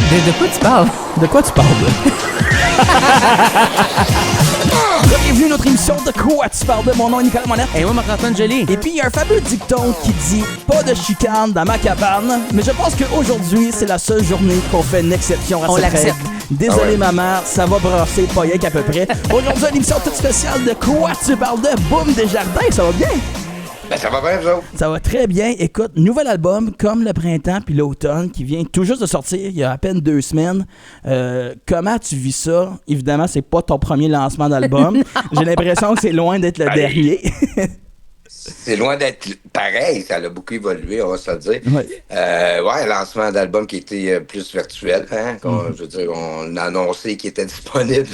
De quoi tu parles? De quoi tu parles, là? Bienvenue à notre émission de Quoi tu parles de. Mon nom est Nicolas Monette. Et moi, Marc-Antoine Joly. Et puis, il y a un fameux dicton qui dit « Pas de chicane dans ma cabane », mais je pense qu'aujourd'hui, c'est la seule journée qu'on fait une exception à On cette l'accepte. règle. Désolé, maman, ça va brasser, pas rien qu'à peu près. Aujourd'hui, une émission toute spéciale de Quoi tu parles de. Boum Desjardins, ça va bien? Ben, ça va bien, vous autres? Ça va très bien. Écoute, nouvel album, comme le printemps puis l'automne, qui vient tout juste de sortir il y a à peine 2 semaines. Comment tu vis ça? Évidemment, c'est pas ton premier lancement d'album. J'ai l'impression que c'est loin d'être le dernier. C'est loin d'être pareil, ça a beaucoup évolué, on va se le dire. Ouais. Un lancement d'album qui était plus virtuel, hein? Je veux dire, on a annoncé qu'il était disponible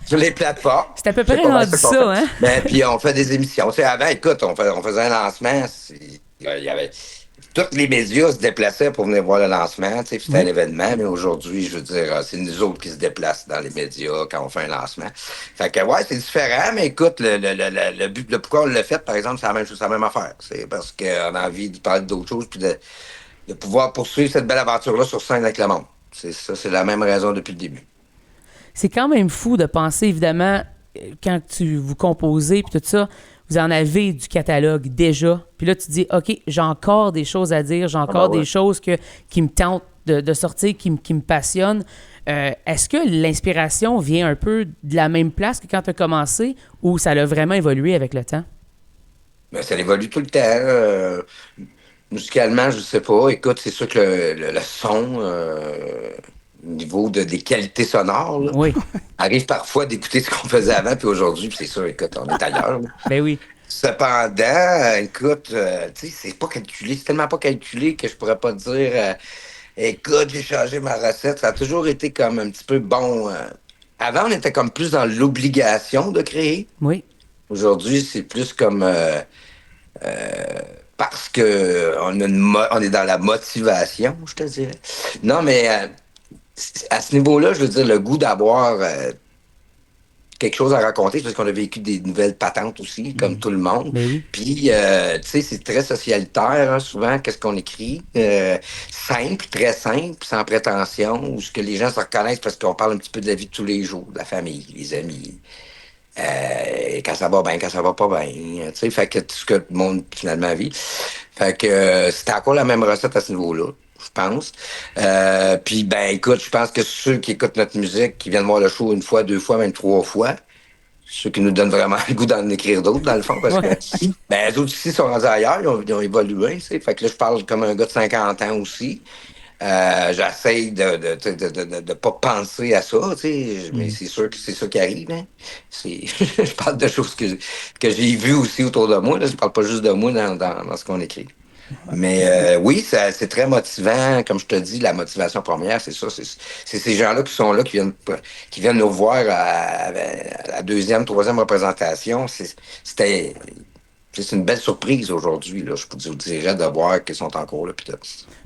sur les plateformes. C'est à peu près C'est pas mal rendu qu'on ça, fait. hein? Ben, puis on fait des émissions. Tu sais, avant, écoute, on faisait un lancement, il y avait... Tous les médias se déplaçaient pour venir voir le lancement, tu sais, c'était un événement, mais aujourd'hui, je veux dire, c'est nous autres qui se déplacent dans les médias quand on fait un lancement. Fait que, ouais, c'est différent, mais écoute, le but, le pourquoi on l'a fait, par exemple, c'est la même chose, c'est la même affaire. C'est parce qu'on a envie de parler d'autres choses, puis de pouvoir poursuivre cette belle aventure-là sur scène avec le monde. C'est ça, c'est la même raison depuis le début. C'est quand même fou de penser, évidemment, quand vous composez puis tout ça, vous en avez du catalogue déjà. Puis là, tu te dis, OK, j'ai encore des choses à dire, j'ai encore des choses qui me tentent de sortir, qui me passionnent. Est-ce que l'inspiration vient un peu de la même place que quand tu as commencé ou ça a vraiment évolué avec le temps? Ben, ça évolue tout le temps. Musicalement, je sais pas. Écoute, c'est sûr que le son... au niveau des qualités sonores, là, Oui. arrive parfois d'écouter ce qu'on faisait avant, puis aujourd'hui, puis c'est sûr, écoute, on est ailleurs. Là. Ben oui. Cependant, écoute, tu sais, c'est pas calculé, c'est tellement pas calculé que je pourrais pas dire, écoute, j'ai changé ma recette. Ça a toujours été comme un petit peu bon. Avant, on était comme plus dans l'obligation de créer. Oui. Aujourd'hui, c'est plus comme parce que on est dans la motivation, je te dirais. Non, mais à ce niveau-là, je veux dire, le goût d'avoir quelque chose à raconter, c'est parce qu'on a vécu des nouvelles patentes aussi, comme tout le monde. Ben oui. Puis, tu sais, c'est très socialitaire, hein, souvent, qu'est-ce qu'on écrit. Simple, très simple, sans prétention, où ce que les gens se reconnaissent parce qu'on parle un petit peu de la vie de tous les jours, de la famille, les amis. Quand ça va bien, quand ça va pas bien. Tu sais, fait que tout ce que le monde, finalement, vit. Fait que c'était encore la même recette à ce niveau-là, je pense. Puis, ben, écoute, je pense que ceux qui écoutent notre musique, qui viennent voir le show 1 fois, 2 fois, même 3 fois, ceux qui nous donnent vraiment le goût d'en écrire d'autres, dans le fond, parce que, ben, les autres ici sont rendus ailleurs, ils ont évolué, tu sais. Fait que là, je parle comme un gars de 50 ans aussi. J'essaye de pas penser à ça, tu sais, mais c'est sûr que c'est ça qui arrive, hein. Je parle de choses que j'ai vues aussi autour de moi, là. Je parle pas juste de moi dans ce qu'on écrit. Mais oui, c'est très motivant. Comme je te dis, la motivation première, c'est ça. C'est ces gens-là qui sont là, qui viennent nous voir à la 2e, 3e représentation. C'est une belle surprise aujourd'hui, là. Je vous dirais de voir qu'ils sont encore là.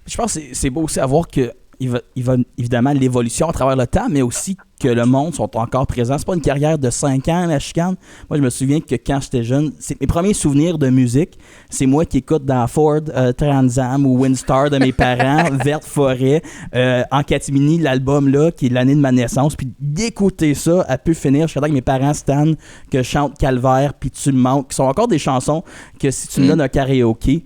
Je pense que c'est beau aussi à voir que il va évidemment l'évolution à travers le temps, mais aussi que le monde sont encore présents. C'est pas une carrière de 5 ans, la chicane. Moi, je me souviens que quand j'étais jeune, c'est mes premiers souvenirs de musique. C'est moi qui écoute dans Ford, Trans Am ou Windstar de mes parents, Verte Forêt, en catimini, l'album là, qui est l'année de ma naissance. Puis d'écouter ça, a pu finir. Je suis content que mes parents stand, que je chante Calvaire, puis Tu me manques, qui sont encore des chansons que si tu me donnes un karaoké,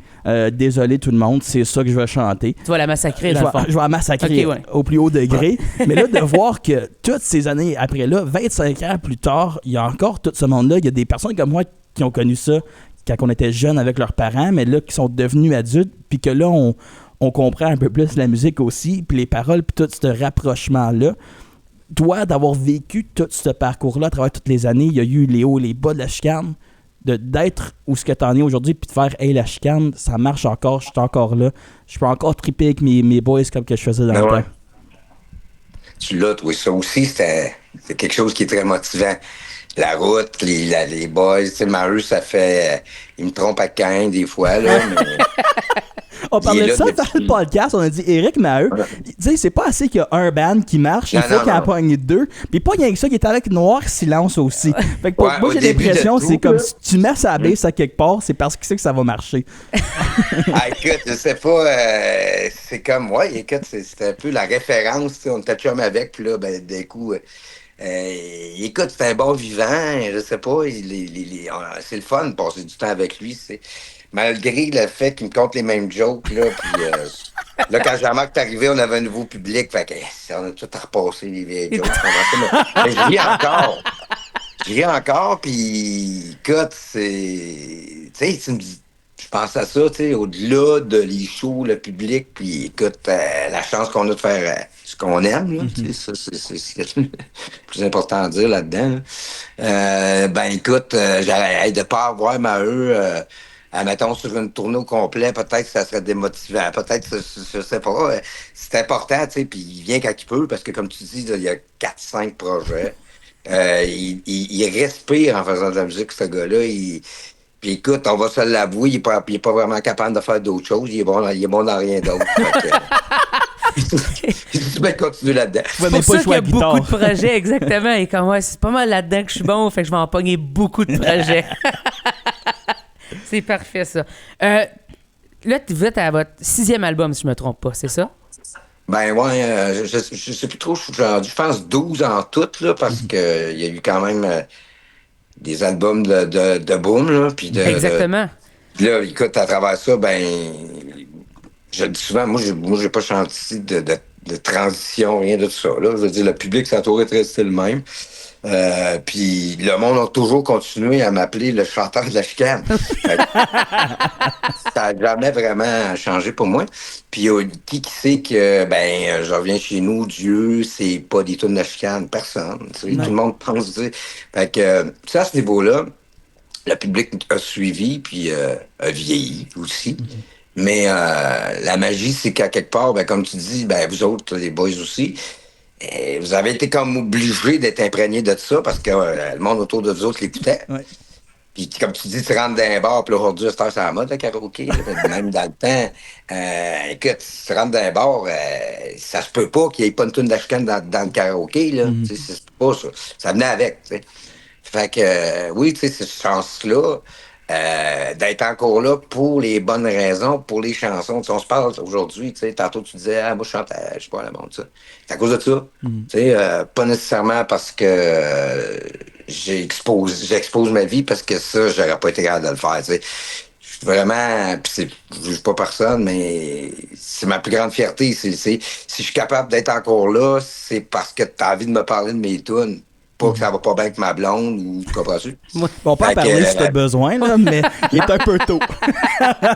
désolé tout le monde, c'est ça que je vais chanter. Tu vas la massacrer, dans le fond. Je vais la massacrer Okay, ouais. au plus haut degré. Mais là, de voir que toutes ces années après là, 25 ans plus tard, il y a encore tout ce monde-là. Il y a des personnes comme moi qui ont connu ça quand on était jeunes avec leurs parents, mais là, qui sont devenus adultes, puis que là, on comprend un peu plus la musique aussi, puis les paroles, puis tout ce rapprochement-là. Toi, d'avoir vécu tout ce parcours-là à travers toutes les années, il y a eu les hauts et les bas de la chicane, d'être où ce que t'en es aujourd'hui, puis de faire « Hey, la chicane, ça marche encore, je suis encore là. Je peux encore triper avec mes boys comme que je faisais dans le temps. » Tu l'as, oui, ça aussi, c'est quelque chose qui est très motivant. La route, les boys, tu sais, Maru, ça fait... il me trompe à Cain des fois, là, mais... On parlait de ça depuis... dans le podcast, on a dit Éric Maheu, tu sais, c'est pas assez qu'il y a un band qui marche, il faut qu'il en pogne deux. Puis pas rien que ça, qui est avec Noir Silence aussi. Fait que pour moi, j'ai l'impression, c'est comme si tu mets sa base à quelque part, c'est parce qu'il sait que ça va marcher. Écoute, je sais pas, c'est comme moi, écoute, c'était un peu la référence, on était chum avec, puis là, ben, d'un coup, écoute, c'est un bon vivant, je sais pas, c'est le fun de passer du temps avec lui, malgré le fait qu'il me compte les mêmes jokes, là, puis là, quand Jean-Marc est arrivé, on avait un nouveau public, fait que on a tout à repasser les vieilles jokes, mais je ris encore. Je ris encore, puis écoute, tu sais, tu me dis, je pense à ça, tu sais, au-delà de les shows, le public, puis écoute, la chance qu'on a de faire ce qu'on aime, là, tu sais, ça, c'est le plus important à dire là-dedans. Là. Ben écoute, j'arrête de pas avoir Maheu, mettons, sur une tournée au complet, peut-être que ça serait démotivant, peut-être, je sais pas, c'est important, tu sais, puis il vient quand il peut, parce que comme tu dis, là, il y a 4-5 projets. Il respire en faisant de la musique, ce gars-là. Puis écoute, on va se l'avouer, il est pas vraiment capable de faire d'autres choses. Il est bon dans rien d'autre. Tu peux continuer là-dedans. C'est pour ça qu'il y a beaucoup de projets, exactement. Et comme, ouais, c'est pas mal là-dedans que je suis bon, fait que je vais en pogner beaucoup de projets. C'est parfait, ça. Là, vous êtes à votre 6e album, si je me trompe pas, c'est ça? Ben ouais, je sais plus trop, je pense 12 en tout, là, parce que il y a eu quand même des albums de boom, là, puis Exactement. Là, écoute, à travers ça, ben, je le dis souvent, moi, j'ai pas chanté de transition, rien de tout ça, là. Je veux dire, le public, ça a toujours été resté le même. Puis le monde a toujours continué à m'appeler le chanteur de la chicane. Ça n'a jamais vraiment changé pour moi. Puis qui sait que je reviens chez nous, Dieu, c'est pas des tunes de la chicane, personne. Tout le monde pense dire. Fait que ça, à ce niveau-là, le public a suivi puis a vieilli aussi. Mais la magie, c'est qu'à quelque part, comme tu dis, vous autres, les boys aussi, vous avez été comme obligés d'être imprégnés de ça parce que le monde autour de vous autres l'écoutait. Ouais. Puis comme tu dis, tu rentres dans un bar, puis aujourd'hui, c'est la mode, le karaoké. Même dans le temps, écoute, si tu rentres dans un bar, ça se peut pas qu'il n'y ait pas une toune d'Ashkan dans le karaoké. Là. C'est pas ça. Ça venait avec. T'sais. Fait que, oui, tu sais, cette chance-là, d'être encore là pour les bonnes raisons, pour les chansons. T'sais, on se parle aujourd'hui, tantôt tu disais, moi je chante, je sais pas, la monde, ça. C'est à cause de ça. Pas nécessairement parce que j'expose ma vie, parce que ça, j'aurais pas été capable de le faire. T'sais. Je suis vraiment, je juge pas personne, mais c'est ma plus grande fierté. Si je suis capable d'être encore là, c'est parce que tu as envie de me parler de mes tunes. Pas que ça va pas bien avec ma blonde ou tu comprends-tu? On peut en parler si t'as besoin, là, mais il est un peu tôt. Comme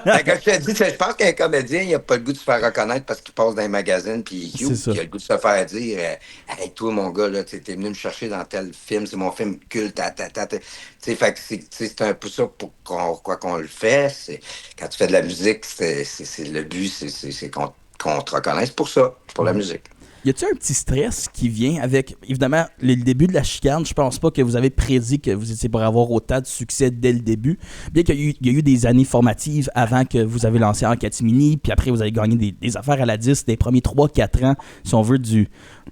je te dis, je pense qu'un comédien, il n'a pas le goût de se faire reconnaître parce qu'il passe dans les magazines puis il a le goût de se faire dire hey, toi, mon gars, là, t'es venu me chercher dans tel film, c'est mon film culte, fait que c'est un peu ça pour qu'on le fait. Quand tu fais de la musique, c'est le but, c'est qu'on te reconnaisse pour ça, pour la musique. Y a-t-il un petit stress qui vient avec, évidemment, le début de la chicane? Je pense pas que vous avez prédit que vous étiez pour avoir autant de succès dès le début. Bien qu'il y a eu des années formatives avant que vous avez lancé en catimini, puis après vous avez gagné des affaires à la 10 des premiers 3-4 ans, si on veut,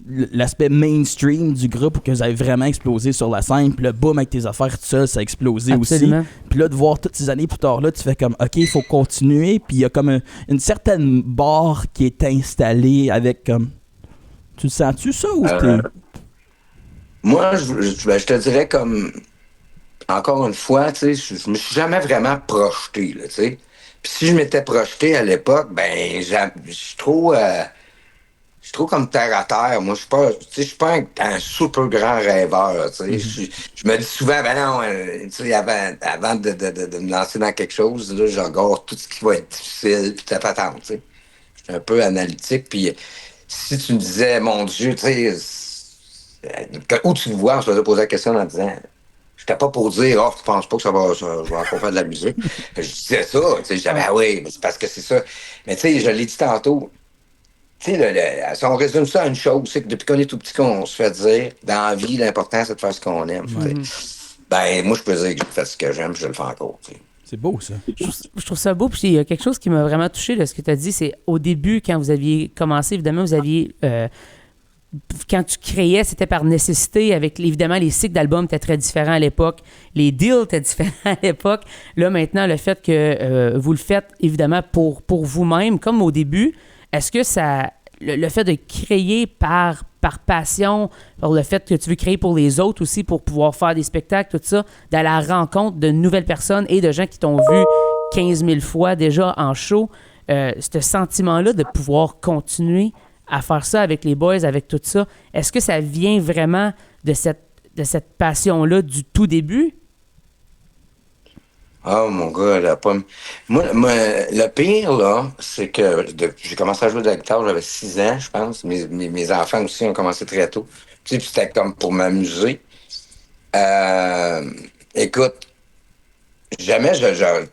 l'aspect mainstream du groupe, que vous avez vraiment explosé sur la scène, puis le boom avec tes affaires tout seul, ça a explosé. Absolument. Aussi. Puis là, de voir toutes ces années plus tard, là, tu fais comme, OK, il faut continuer, puis il y a comme une certaine barre qui est installée avec comme... Tu le sens-tu, ça, ou t'es... Moi, je te dirais comme... Encore une fois, tu sais, je me suis jamais vraiment projeté, là, tu sais. Puis si je m'étais projeté à l'époque, je suis trop... je suis trop comme terre à terre. Moi, je suis pas un super grand rêveur, tu sais. Je me dis souvent, non, tu sais, avant de me lancer dans quelque chose, là, je regarde tout ce qui va être difficile, puis t'attends, tu sais. Je suis un peu analytique, puis... Si tu me disais, mon Dieu, tu sais, où tu me vois, je te posais la question en disant, je n'étais pas pour dire, tu penses pas que je vais encore faire de la musique. Je disais ça, tu sais, je disais, oui, mais c'est parce que c'est ça. Mais tu sais, je l'ai dit tantôt, tu sais, si on résume ça à une chose, c'est que depuis qu'on est tout petit, qu'on se fait dire, dans la vie, l'important, c'est de faire ce qu'on aime. Moi, je peux dire que je fais ce que j'aime, je le fais encore, tu sais. C'est beau, ça. Je trouve ça beau. Puis il y a quelque chose qui m'a vraiment touché de ce que tu as dit. C'est au début, quand vous aviez commencé, évidemment, vous aviez. Quand tu créais, c'était par nécessité. Évidemment, les cycles d'albums étaient très différents à l'époque. Les deals étaient différents à l'époque. Là, maintenant, le fait que vous le faites, évidemment, pour vous-même, comme au début, est-ce que ça. Le fait de créer par passion, par le fait que tu veux créer pour les autres aussi, pour pouvoir faire des spectacles, tout ça, d'aller à la rencontre de nouvelles personnes et de gens qui t'ont vu 15 000 fois déjà en show, ce sentiment-là de pouvoir continuer à faire ça avec les boys, avec tout ça, est-ce que ça vient vraiment de cette passion-là du tout début? Oh mon gars, la pomme. Moi, le pire, là, c'est que j'ai commencé à jouer de la guitare, j'avais 6 ans, je pense. Mes enfants aussi ont commencé très tôt. Tu sais, puis c'était comme pour m'amuser. Écoute, jamais tu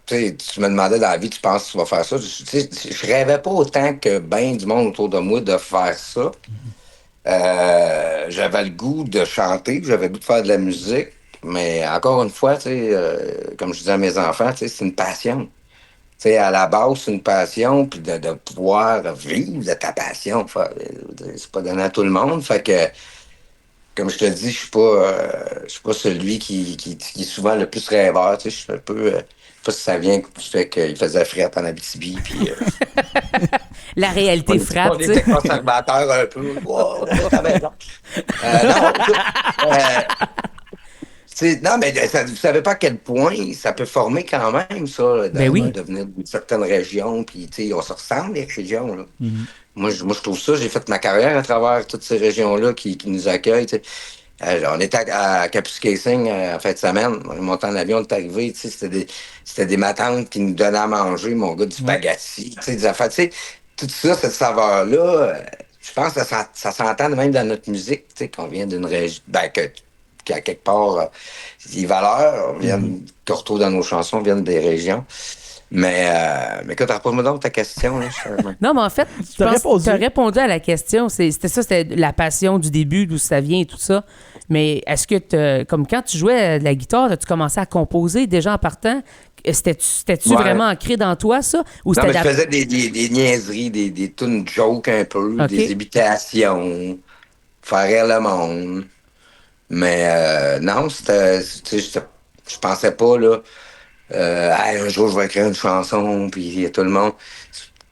sais, tu me demandais dans la vie, tu penses que tu vas faire ça. Tu sais, je rêvais pas autant que ben du monde autour de moi de faire ça. J'avais le goût de chanter, j'avais le goût de faire de la musique. Mais encore une fois, tu sais, comme je disais à mes enfants, tu sais, c'est une passion. Tu sais, à la base, c'est une passion, puis de pouvoir vivre de ta passion, c'est pas donné à tout le monde. Fait que, comme je te dis, je suis pas celui qui est souvent le plus rêveur. Tu sais, je suis un peu, je sais pas si ça vient du fait qu'il faisait frette en Abitibi, puis La réalité frappe, on tu sais. était conservateurs un peu. Wow, ça va être long. Non, écoute, non, mais vous savez pas à quel point ça peut former quand même, ça, Ben oui. de venir d'une certaine région, puis on se ressemble, les régions, là. Mhm. Moi, je trouve ça, j'ai fait ma carrière à travers toutes ces régions-là qui nous accueillent, tu sais. On était à Kapuskasing en fin de semaine, on est monté en avion, on est arrivé, tu sais, c'était des matantes qui nous donnaient à manger, mon gars, du spaghetti, tu sais, des affaires, tu sais, tout ça, cette saveur-là, je pense que ça s'entend même dans notre musique, tu sais, qu'on vient d'une région, qu'à quelque part, les valeurs qu'on retrouve dans nos chansons viennent des régions. Mais écoute, repose-moi donc ta question. Là, Non, mais en fait, je pense que tu as répondu à la question. C'était la passion du début, d'où ça vient et tout ça. Mais est-ce que, comme quand tu jouais de la guitare, as-tu commencé à composer déjà en partant? C'était-tu vraiment ancré dans toi, ça? Ou non, mais je faisais des niaiseries, des tunes jokes un peu, des imitations, faire rire le monde. Mais non, je pensais pas, là, hey, un jour je vais écrire une chanson, puis tout le monde.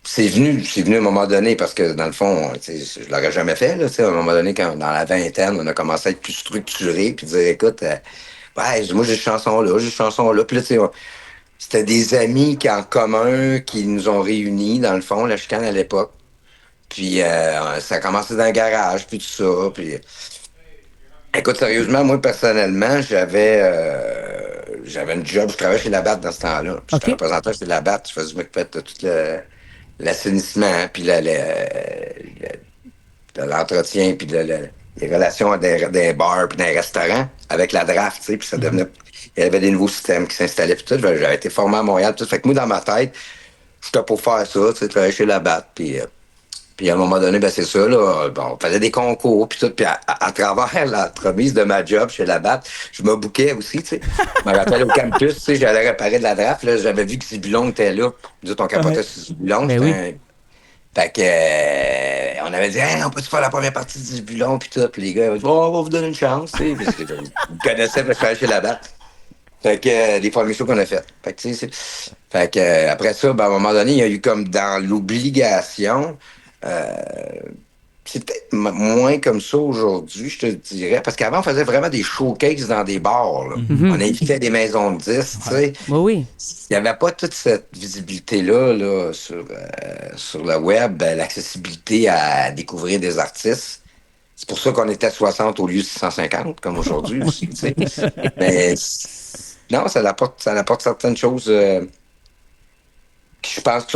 C'est venu à un moment donné, parce que dans le fond, je l'aurais jamais fait, là, à un moment donné, quand dans la vingtaine, on a commencé à être plus structuré, puis dire, écoute, ouais, moi j'ai cette chanson-là, puis là, tu sais, c'était des amis en commun qui nous ont réunis, dans le fond, la chicane à l'époque. Puis ça a commencé dans le garage, puis tout ça, puis... Écoute, sérieusement, moi, personnellement, j'avais une job. Je travaillais chez Labatt dans ce temps-là. J'étais représentant chez Labatt. Je faisais m'occuper de tout l'assainissement, puis l'entretien, puis les relations dans des bars, puis dans les restaurants, avec la draft, tu sais, puis ça devenait... Il y avait des nouveaux systèmes qui s'installaient, puis tout. J'avais été formé à Montréal, tout. Fait que moi, dans ma tête, j'étais pour faire ça, tu sais, travailler chez Labatt, puis à un moment donné, ben c'est ça, là, bon, on faisait des concours, puis tout, puis à travers l'entremise de ma job chez Labatt, je me bouquais aussi, tu sais. Je me rappelle au campus, tu sais, j'allais réparer de la draft, là, j'avais vu que Zibulon était là. Nous autres, on capotait sur Zibulon. Ben oui. Fait que, on avait dit, hey, on peut-tu faire la première partie de Zibulon, puis tout, puis les gars, ils avaient dit, bon, on va vous donner une chance, tu sais, parce que vous connaissez, parce que je travaillais chez Labatt. Fait que, des premiers shows qu'on a fait. Fait que, tu sais, fait que, après ça, ben, à un moment donné, il y a eu comme dans l'obligation. C'est peut-être moins comme ça aujourd'hui, je te dirais, parce qu'avant, on faisait vraiment des showcases dans des bars. Là. On invitait des maisons de disques, tu sais. Oui. Il n'y avait pas toute cette visibilité-là là, sur le web, l'accessibilité à découvrir des artistes. C'est pour ça qu'on était à 60 au lieu de 650, comme aujourd'hui aussi, tu sais. Mais non, ça apporte certaines choses qui, je pense, qui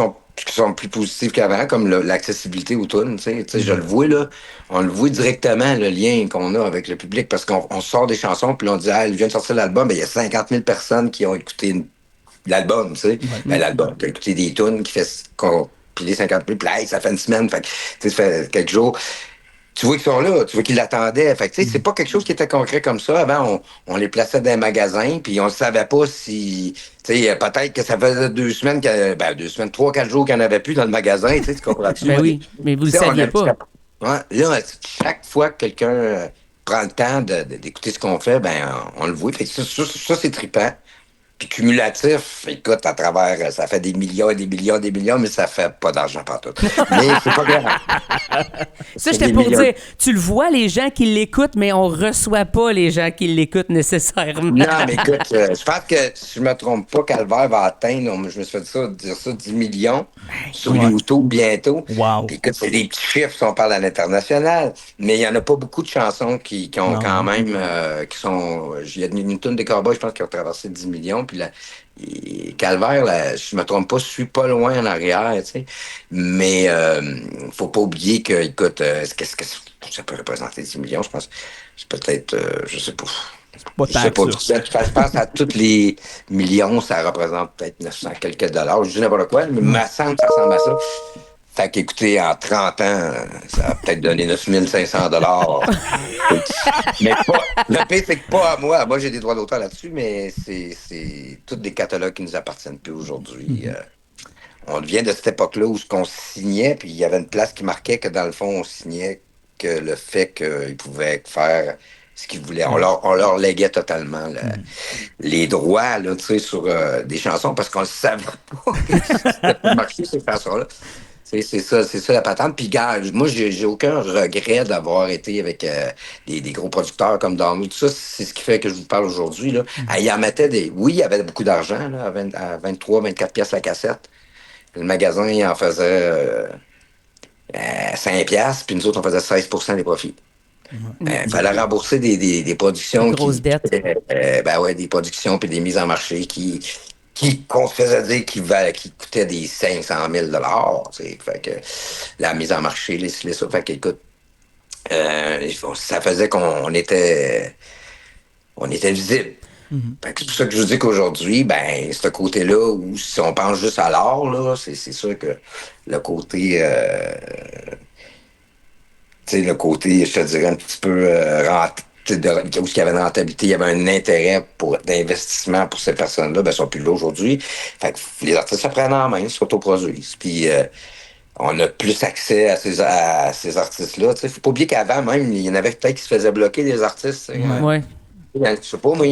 sont plus positives qu'avant, comme l'accessibilité aux tunes. Tu sais, je le vois, là, on le voit directement, le lien qu'on a avec le public, parce qu'on sort des chansons, puis on dit, ah, il vient de sortir l'album, ben, il y a 50 000 personnes qui ont écouté l'album, tu sais. Ben, l'album, qui a écouté des tunes, qui fait compiler 50 000, puis là, hey, ça fait une semaine, fait que, tu sais, ça fait quelques jours. tu vois qu'ils sont là, tu vois qu'ils l'attendaient. Fait que, tu sais, c'est pas quelque chose qui était concret comme ça. Avant, on les plaçait dans les magasins, puis on ne savait pas si... Tu sais, peut-être que ça faisait 2 semaines, 3, 4 jours qu'il n'y en avait plus dans le magasin, tu sais, tu comprends-tu? Ben oui, mais vous le Tu sais, saviez pas. Ouais, là, chaque fois que quelqu'un prend le temps d'écouter ce qu'on fait, ben on le voit. Fait que ça, c'est trippant. Puis cumulatif, écoute, à travers, ça fait des millions et des millions et des millions, mais ça fait pas d'argent partout. Mais c'est pas grave. Ça, C'est j'étais des pour millions. dire, tu le vois, les gens qui l'écoutent, mais on reçoit pas les gens qui l'écoutent nécessairement. Non, mais écoute, je pense que si je me trompe pas, Calvaire va atteindre, je me suis fait dire ça, 10 millions sur Ouais. YouTube bientôt. Wow. Puis écoute, c'est des petits chiffres si on parle à l'international, mais il n'y en a pas beaucoup de chansons qui ont Non. quand même, qui sont... Il y a une tonne des Cowboys, je pense, qui ont traversé 10 millions, puis Calvaire, là, si je me trompe pas, suis pas loin en arrière, tu sais. Mais faut pas oublier que, écoute, qu'est-ce que ça peut représenter 10 millions, je pense. C'est peut-être, je sais pas. Pas Je tant sais pas. que ça. Je pense à tous les millions, ça représente peut-être 900 quelques dollars. Je dis n'importe quoi, mais il me semble que ça ressemble à ça. Fait qu'écoutez, en 30 ans, ça va peut-être donner 9500 dollars. Mais pas, le pire, c'est que pas à moi. Moi, j'ai des droits d'auteur là-dessus, mais c'est tous des catalogues qui nous appartiennent plus aujourd'hui. On vient de cette époque-là où on signait, puis il y avait une place qui marquait que dans le fond, on signait que le fait qu'ils pouvaient faire ce qu'ils voulaient. On leur léguait totalement les droits là, tu sais, sur des chansons parce qu'on ne savait pas que c'était marqué ces chansons-là. C'est ça la patente. Puis, gars, moi, j'ai aucun regret d'avoir été avec des gros producteurs comme Download. Tout ça, c'est ce qui fait que je vous parle aujourd'hui. Là. Il en mettait des. Oui, il y avait beaucoup d'argent, là, à 23, 24 pièces la cassette. Le magasin, il en faisait 5 piastres, puis nous autres, on faisait 16% des profits. Il fallait rembourser des productions Une grosse dette. des productions puis des mises en marché qu'on se faisait dire qui coûtaient des 500 000 $. Fait que la mise en marché, ça. Fait que, écoute, ça faisait qu'on était visible. Fait que c'est pour ça que je vous dis qu'aujourd'hui, ben, ce côté-là, où si on pense juste à l'art, là, c'est sûr que le côté, le côté, je te dirais, un petit peu où il y avait une rentabilité, il y avait un intérêt d'investissement pour ces personnes-là, ben, ils sont plus là aujourd'hui. Fait que les artistes se prennent en main, ils s'autoproduisent. Puis on a plus accès à ces artistes-là. Faut pas oublier qu'avant, même, il y en avait peut-être qui se faisaient bloquer des artistes. Ouais. Je sais pas, moi,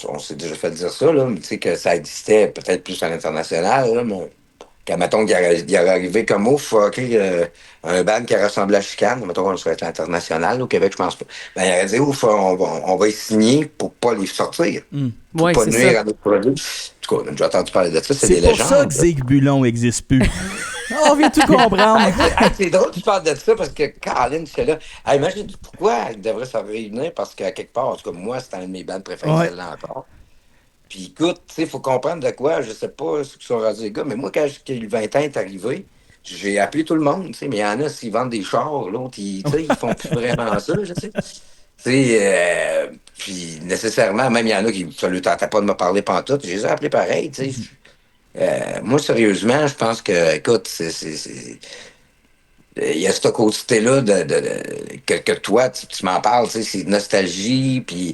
on s'est déjà fait dire ça, là, mais tu sais que ça existait peut-être plus à l'international, là, mais quand, mettons, il aurait arrivé comme ouf, OK, un band qui ressemblait à Chicane, mettons qu'on serait international, au Québec, je pense pas. Ben, il aurait dit, ouf, on va y signer pour pas les sortir. Pour Ouais, pas c'est nuire ça. à notre produit. En tout cas, on a déjà entendu parler de ça, c'est des C'est pour légendes. ça que Zig Bulon n'existe plus. On vient tout comprendre. C'est drôle que tu parles de ça parce que Caroline, c'est là. Hey, imagine pourquoi il devrait se réunir parce qu'à quelque part, en tout cas, moi, c'est un de mes bandes préférées, Ouais. celle-là encore. Puis écoute, tu sais, il faut comprendre de quoi, je sais pas ce que sont rendus les gars, mais moi, quand le 20 ans est arrivé, j'ai appelé tout le monde, tu sais, mais il y en a, s'ils vendent des chars, l'autre, tu sais, ils font plus vraiment ça, je sais. Tu sais, puis nécessairement, même il y en a qui ne lui tentaient pas de me parler pantoute, je les ai appelés pareil, tu sais. Moi, sérieusement, je pense que, écoute, il y a ce côté-là que toi, tu m'en parles, tu sais, c'est nostalgie, puis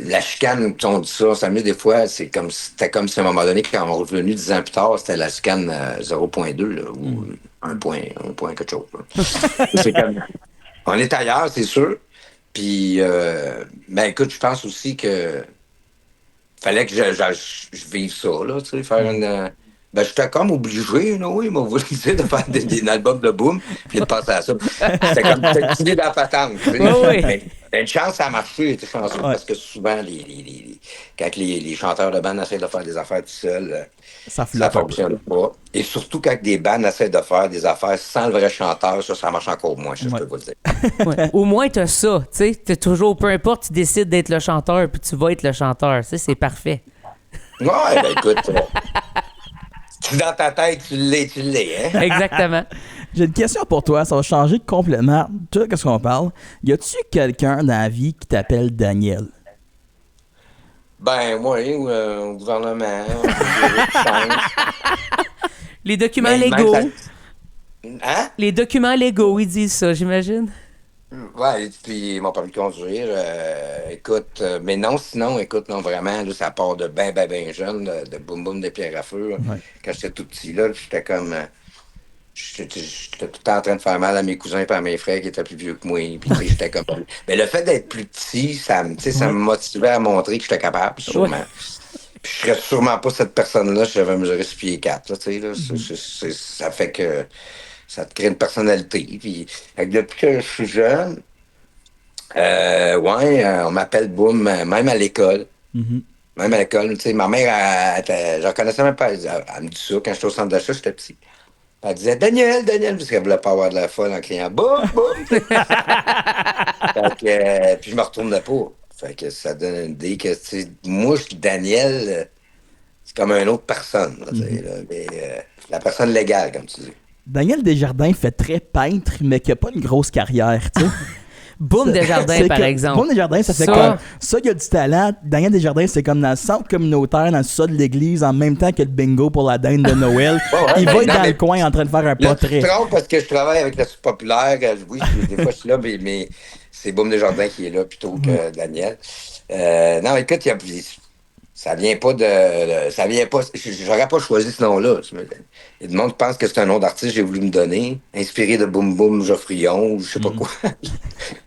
la chicane, on dit ça, ça des fois, c'était comme si à un moment donné, quand on est revenu 10 ans plus tard, c'était la chicane 0.2, là, ou un point quelque chose. Là. C'est comme, on est ailleurs, c'est sûr. Puis, ben écoute, je pense aussi que fallait que je vive ça, là, tu sais, faire une... Ben, j'étais comme obligé, là, oui, mais vous dire de faire des albums de boom, puis de passer à ça. C'était comme une idée dans la patente, tu sais. Oui. Mais une chance, ça a marché, j'étais chanceux, Ouais. parce que souvent, quand les chanteurs de band essaient de faire des affaires tout seuls, Ça ça floppe un peu. fonctionne pas. Et surtout quand des bands essaient de faire des affaires sans le vrai chanteur, ça marche encore moins, ça, je peux vous le dire. Ouais. Au moins, t'as ça, tu sais. T'as toujours, peu importe, tu décides d'être le chanteur, puis tu vas être le chanteur. Ça, c'est parfait. Ouais, ben écoute, dans ta tête, tu l'es, hein? Exactement. J'ai une question pour toi, ça va changer complètement tout ce qu'on parle. Y a-tu quelqu'un dans la vie qui t'appelle Daniel? Ben, oui, au gouvernement. Les documents Mais même légaux. Hein? Les documents légaux, ils disent ça, j'imagine. Ouais, puis ils m'ont permis de conduire. Écoute, mais non, sinon, écoute, non, vraiment, là, ça part de ben jeune, de boum boum de pierre à feu. Ouais. Quand j'étais tout petit, là, j'étais comme. J'étais tout le temps en train de faire mal à mes cousins et à mes frères qui étaient plus vieux que moi. Puis, tu sais, j'étais comme. Mais le fait d'être plus petit, tu sais, ça me motivait à montrer que j'étais capable, sûrement. Puis je serais sûrement pas cette personne-là si j'avais mesuré 6 pieds 4, là, tu sais, là. Ça fait que ça te crée une personnalité. Puis, fait que depuis que je suis jeune, on m'appelle Boom, même à l'école. Mhm. Même à l'école, tu sais, ma mère, je reconnaissais même pas. Elle me dit ça quand j'étais au centre d'achat, j'étais petit. Elle disait Daniel, parce qu'elle voulait pas avoir de la folle en criant Boum, boum. Fait que, puis je me retournais pas. Fait que ça donne une idée que, tu sais, moi, je suis Daniel, c'est comme une autre personne, là, tu sais, là, mais la personne légale, comme tu dis. Daniel Desjardins fait très peintre, mais qui a pas une grosse carrière, tu sais. Boum Desjardins, par exemple. Boum Desjardins, ça fait Ça. comme. Ça, il y a du talent. Daniel Desjardins, c'est comme dans le centre communautaire, dans le sol de l'église, en même temps que le bingo pour la dinde de Noël. Il va être dans le coin en train de faire un Là, portrait. tu te trompes parce que je travaille avec la populaire. Oui, des fois, je suis là, mais c'est Boum Desjardins qui est là plutôt que Daniel. Non, écoute, ça vient pas de. Ça vient pas. J'aurais pas choisi ce nom-là. Il y a du monde qui pense que c'est un nom d'artiste que j'ai voulu me donner, inspiré de Boum Boum Geoffrion ou je sais pas quoi.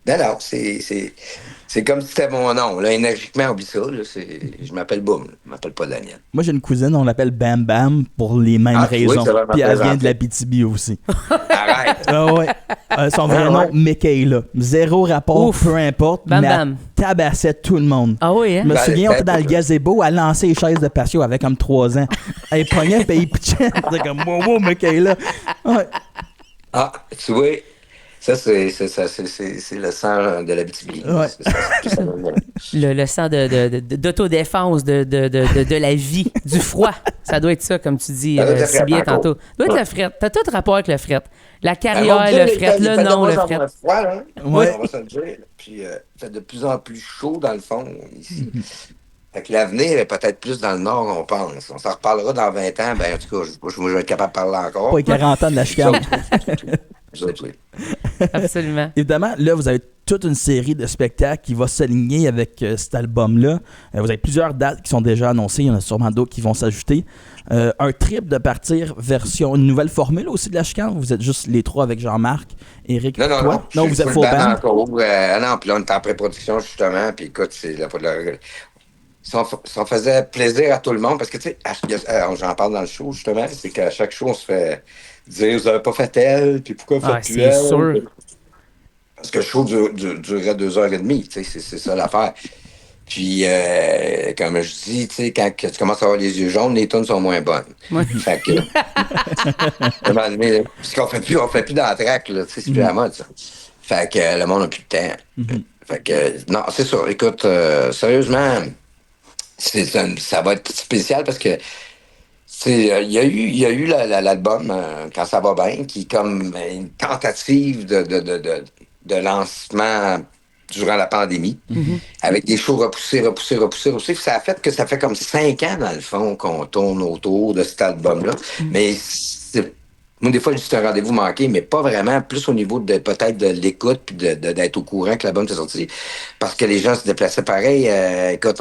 Non, c'est comme si c'était mon nom. Là, énergiquement, oublie ça. Là, je m'appelle Boum. Je m'appelle pas Daniel. Moi, j'ai une cousine, on l'appelle Bam Bam pour les mêmes Ah, oui, raisons. ça va me Puis elle vient représenter. de la BTB aussi. Arrête. Ah ouais. Son vrai nom, ouais. Michaela. Zéro rapport, Ouf. peu importe. Bam mais Bam. elle tabassait tout le monde. Ah oui, hein? Je me Ben, souviens, on était ben, dans le gazebo, elle lançait les chaises de patio avec comme 3 ans. Elle pognait, puis elle pitchait. C'était comme, wow, Michaela. Ouais. Ah, tu vois, ça, c'est le sang de la BTB. Ouais. C'est ça. Le sang d'autodéfense de la vie, du froid. Ça doit être ça, comme tu dis Ça doit être si bien le fret, tantôt. encore. Ça doit être Ouais. le fret. T'as tout rapport avec le fret. La Ben, carrière, mon Dieu, le fret, il le fait de nom, le moins en fret. moins froid, là. Ouais. On va se le dire. Puis, il fait de plus en plus chaud, dans le fond, ici. Fait que l'avenir est peut-être plus dans le nord qu'on pense. On s'en reparlera dans 20 ans. Ben, en tout cas, moi, je vais être capable de parler encore. Pas les 40 ans de la Vous chicane. autres, vous autres, oui. Absolument. Évidemment, là, vous avez toute une série de spectacles qui va s'aligner avec cet album-là. Vous avez plusieurs dates qui sont déjà annoncées. Il y en a sûrement d'autres qui vont s'ajouter. Un trip de partir version une nouvelle formule aussi de la chicane. Vous êtes juste les trois avec Jean-Marc, Éric, Non, toi? Je suis vous êtes sur full le band. encore. Non, puis là, on est en pré-production, justement. Puis écoute, si on faisait plaisir à tout le monde, parce que, tu sais, j'en parle dans le show, justement, c'est qu'à chaque show, on se fait dire, vous avez pas fait elle, puis pourquoi vous Ah, faites plus c'est elle? sûr. Parce que le show durait 2 heures et demie, tu sais, c'est ça l'affaire. Puis, comme je dis, tu sais, quand tu commences à avoir les yeux jaunes, les tunes sont moins bonnes. Ouais. Fait que, à un moment donné, parce qu'on fait plus dans la track, là, tu sais, c'est plus la mode, ça. Fait que le monde n'a plus de temps. Fait que, non, c'est ça. Écoute, sérieusement, ça va être spécial parce que, il y a eu l'album Quand ça va bien, qui est comme une tentative de lancement durant la pandémie, avec des shows repoussés. Puis ça a fait que ça fait comme 5 ans, dans le fond, qu'on tourne autour de cet album-là. Mais moi, des fois, je dis c'est un rendez-vous manqué, mais pas vraiment, plus au niveau de peut-être de l'écoute puis d'être au courant que l'album est sorti. Parce que les gens se déplaçaient pareil. Écoute,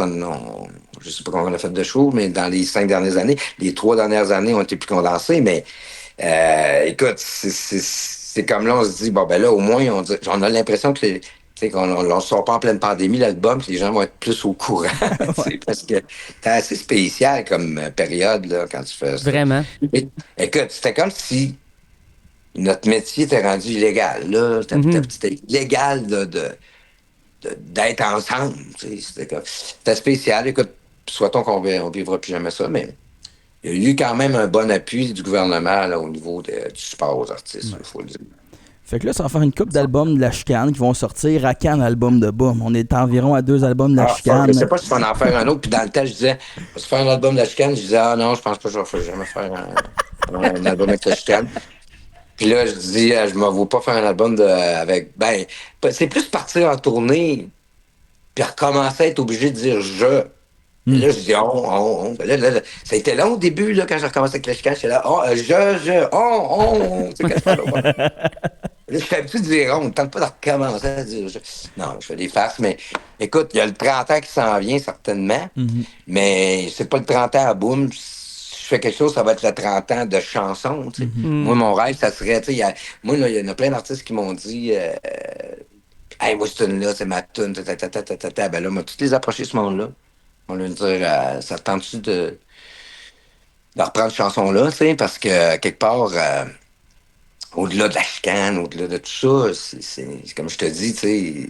je sais pas combien on a fait de shows, mais dans les 5 dernières années, les 3 dernières années ont été plus condensées, mais écoute, c'est comme là, on se dit, bon, ben là, au moins, on a l'impression que tu sais, qu'on ne sort pas en pleine pandémie, l'album, puis les gens vont être plus au courant. Parce que c'est assez spécial comme période, là, quand tu fais ça. Vraiment. Écoute, c'était comme si notre métier était rendu illégal, là. C'était illégal d'être ensemble. Tu sais. C'était spécial. Écoute, souhaitons qu'on ne vivra plus jamais ça, mais il y a eu quand même un bon appui du gouvernement là, au niveau du support aux artistes, il faut le dire. Fait que là, ça va faire une couple d'albums de la chicane qui vont sortir à quand l'album de Boom. On est environ à 2 albums de la chicane. Je sais pas si on en faire un autre. Puis dans le temps, je disais, on va se faire un album de la chicane. Je disais, ah non, je pense pas que je vais jamais faire un album avec la chicane. Puis là, je dis, je me vois pas faire un album avec. Ben, c'est plus partir en tournée, puis recommencer à être obligé de dire je. Et là, je dis on. Ben là, ça a été long au début, là, quand j'ai recommencé avec le chicane, j'étais là, on. Tu sais, quand je parle au monde. Là, je suis habitué de dire on, ne tente pas de recommencer à dire je. Non, je fais des farces, mais écoute, il y a le 30 ans qui s'en vient, certainement, mais c'est pas le 30 ans à boum. Si je fais quelque chose, ça va être le 30 ans de chansons, tu sais. Moi, mon rêve, ça serait, tu sais, moi, là, il y en a plein d'artistes qui m'ont dit, hey, moi, cette tune-là, c'est ma tune, ben là, on m'a tous les approchés, ce monde-là. On lui dire, ça te tente-tu de reprendre cette chanson-là, tu sais, parce que, quelque part, au-delà de la chicane, au-delà de tout ça, c'est comme je te dis, tu sais,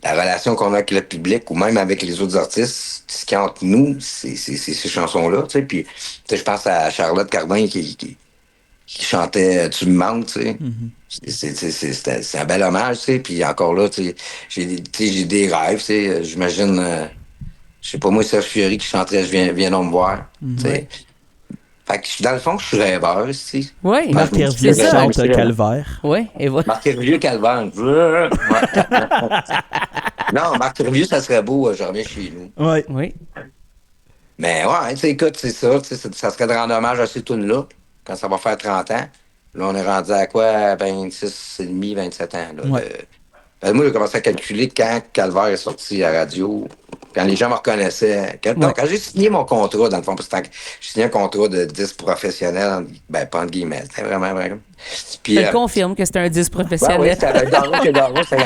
la relation qu'on a avec le public ou même avec les autres artistes, ce qui est entre nous, c'est ces chansons-là, tu sais. Puis, tu sais, je pense à Charlotte Cardin qui chantait Tu me manques, tu sais. C'est un bel hommage, tu sais. Puis encore là, tu sais, j'ai des rêves, tu sais. J'imagine, je sais pas moi, Serge Fiori qui chanterait Viens donc me voir, tu sais. Fait que dans le fond, je suis rêveur, tu sais. Oui, Marc Hervieux qui chante Calvaire. Oui, et voilà. Marc Hervieux, Calvaire. Non, Marc Hervieux, ça serait beau, je reviens chez nous. Ouais. Oui. Mais ouais, tu sais, écoute, c'est ça, tu sais, ça serait de rendre hommage à ces tunes-là, quand ça va faire 30 ans. Là, on est rendu à quoi? 26 et demi, 27 ans. Là, Ouais. moi, j'ai commencé à calculer quand Calvaire est sorti à la radio, quand les gens me reconnaissaient. Quand j'ai signé mon contrat, dans le fond, parce que j'ai signé un contrat de 10 professionnel, ben, pas entre guillemets, c'était vraiment. Puis, Je te confirme que c'était un disque oui, professionnel. c'était avec Darwin, c'était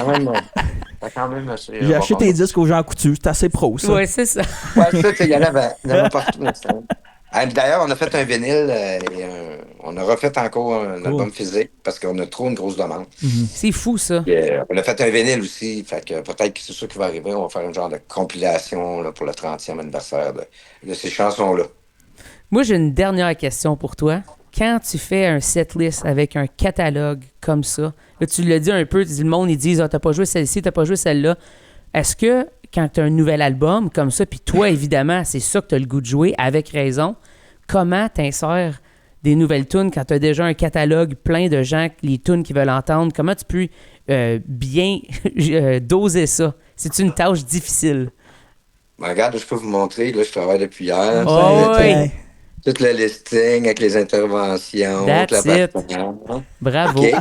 quand même assez. J'ai acheté tes disques aux gens coutus. C'est assez pro, ça. Oui, c'est ça. Ouais, ça, il y en avait partout. D'ailleurs, on a fait un vinyle on a refait encore un album physique parce qu'on a trop une grosse demande. C'est fou, ça. On a fait un vinyle aussi, fait que peut-être que c'est ça qui va arriver. On va faire un genre de compilation là, pour le 30e anniversaire de ces chansons-là. Moi, j'ai une dernière question pour toi. Quand tu fais un setlist avec un catalogue comme ça, là, tu l'as dit un peu, le monde, ils disent « Ah, t'as pas joué celle-ci, t'as pas joué celle-là ». Est-ce que, quand tu as un nouvel album comme ça, puis toi, évidemment, c'est ça que tu as le goût de jouer, avec raison, comment t'insères des nouvelles tunes quand tu as déjà un catalogue plein de gens, les tunes qui veulent entendre? Comment tu peux bien doser ça? C'est une tâche difficile. Ben, regarde, je peux vous montrer. Là, je travaille depuis hier. Oh, oui. Tout le listing avec les interventions. That's it. Bravo. Okay.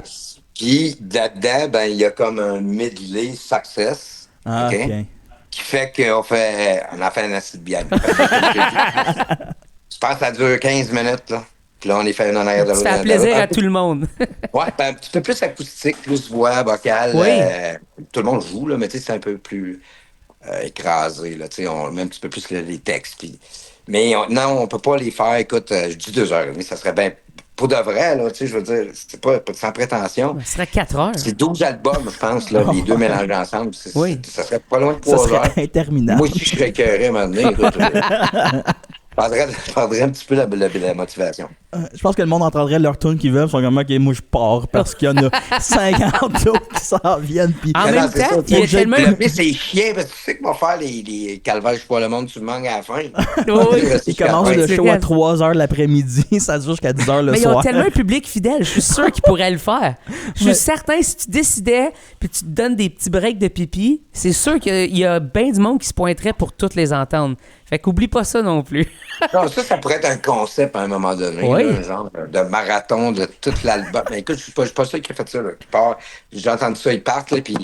Puis, là-dedans, ben, il y a comme un medley success. Ah, OK. Qui fait qu'on fait un acide bien. Je pense que ça dure 15 minutes, là. Puis là, on les fait une en arrière de l'autre. Ça fait plaisir à tout le monde. Ouais, ben, un petit peu plus acoustique, plus voix, vocale. Oui. Tout le monde joue, là, mais tu sais, c'est un peu plus écrasé, là. Tu sais, on met un petit peu plus les textes. Puis... Mais non, on peut pas les faire. Écoute, je dis 2h30, ça serait bien... Pour de vrai, là, tu sais, je veux dire, c'est pas sans prétention. Ça serait 4 heures. C'est 12 albums, je pense, là, les deux mélangés ensemble. Oui. Ça serait pas loin de 3 heures. Ça serait interminable. Moi aussi, je serais écœuré à un moment donné. Écoute, je perdrais un petit peu la motivation. Je pense que le monde entendrait leur tune qu'ils veulent. Ils sont comme, OK, moi, je pars parce qu'il y en a 50 autres qui s'en viennent. Puis... En même c'est temps, ça, il y a tellement... Le pire, c'est chiant parce que tu sais qu'on va faire les calvaires, je sais pas, le monde, tu me manques à la fin. Oui. Ils commencent le show à 3h de l'après-midi, ça dure jusqu'à 10h le Mais soir. ils ont tellement un public fidèle, je suis sûr qu'ils pourraient le faire. Je suis certain, si tu décidais puis tu te donnes des petits breaks de pipi, c'est sûr qu'il y a bien du monde qui se pointerait pour toutes les entendre. Fait qu'oublie pas ça non plus. Non, ça pourrait être un concept à un moment donné. Oui. Là, un genre de marathon de tout l'album. Mais écoute, je suis pas sûr qui a fait ça. Là, qui part, j'ai entendu ça, ils partent, là, puis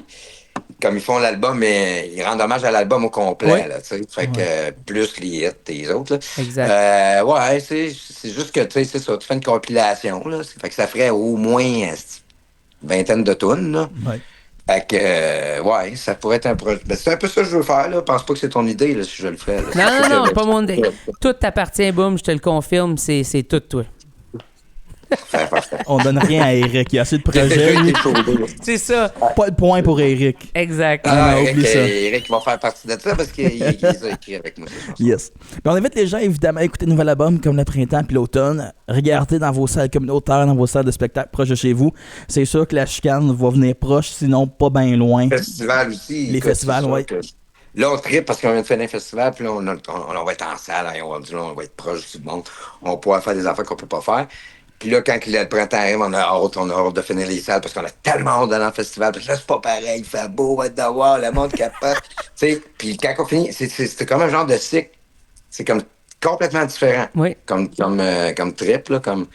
comme ils font l'album, mais ils rendent hommage à l'album au complet. Oui. Là, fait que plus les hits et les autres. Là. Exact. Ouais, c'est juste que c'est ça, tu fais une compilation. Là, fait que ça ferait au moins une vingtaine de tonnes. Là. Ouais. Fait que, ouais, ça pourrait être un projet. Ben, c'est un peu ça que je veux faire, là. Pense pas que c'est ton idée, là, si je le fais. Là. Non, pas mon idée. Tout t'appartient, boum, je te le confirme, c'est tout toi. On donne rien à Eric. Il y a assez de projets. Lui. C'est ça. Pas de point pour Eric. Exact. Oublie ça. Eric va faire partie de ça parce qu'il les a écrits avec moi. Yes. Mais on invite les gens, évidemment, à écouter le nouvel album comme le printemps puis l'automne. Regardez dans vos salles communautaires, dans vos salles de spectacle proches de chez vous. C'est sûr que la chicane va venir proche, sinon pas bien loin. Les festivals aussi. Les festivals, oui. Là, on tripe parce qu'on vient de faire un festival, puis là, on va être en salle, hein, on va être proche du monde. On va pouvoir faire des affaires qu'on peut pas faire. Puis là, quand le printemps arrive, on a hâte de finir les salles parce qu'on a tellement hâte d'aller en festival. Puis là, c'est pas pareil, il fait beau, on va être d'avoir, le monde capote. Tu sais, puis quand on finit, c'est comme un genre de cycle. C'est comme complètement différent. Oui. Comme trip, là, comme...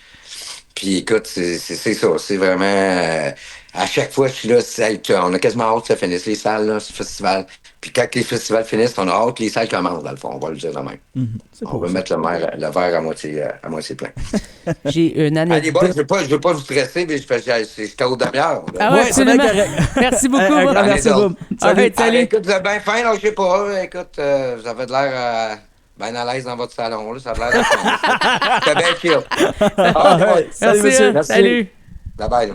Puis écoute, c'est ça. C'est vraiment... à chaque fois, je suis là, on a quasiment hâte que ça finisse, les salles, là, ce festival. Puis quand les festivals finissent, on a hâte que les salles commencent, dans le fond. On va le dire de même. On va mettre le verre à moitié plein. J'ai une Allez, bon, anecdote. je veux pas vous stresser, mais c'est jusqu'à haute demi-heure. Ah ouais, Ouais, c'est bien absolument. correct. Merci beaucoup. Un grand merci, Allez, Boom. Salut. Salut. Écoute, vous êtes bien fin, là, je sais pas. Écoute, vous avez de l'air bien à l'aise dans votre salon. Là, ça a l'air de... C'est bien chill. Ah, ouais. Salut, Merci, monsieur. hein. Merci. Salut. Bye bye. Là.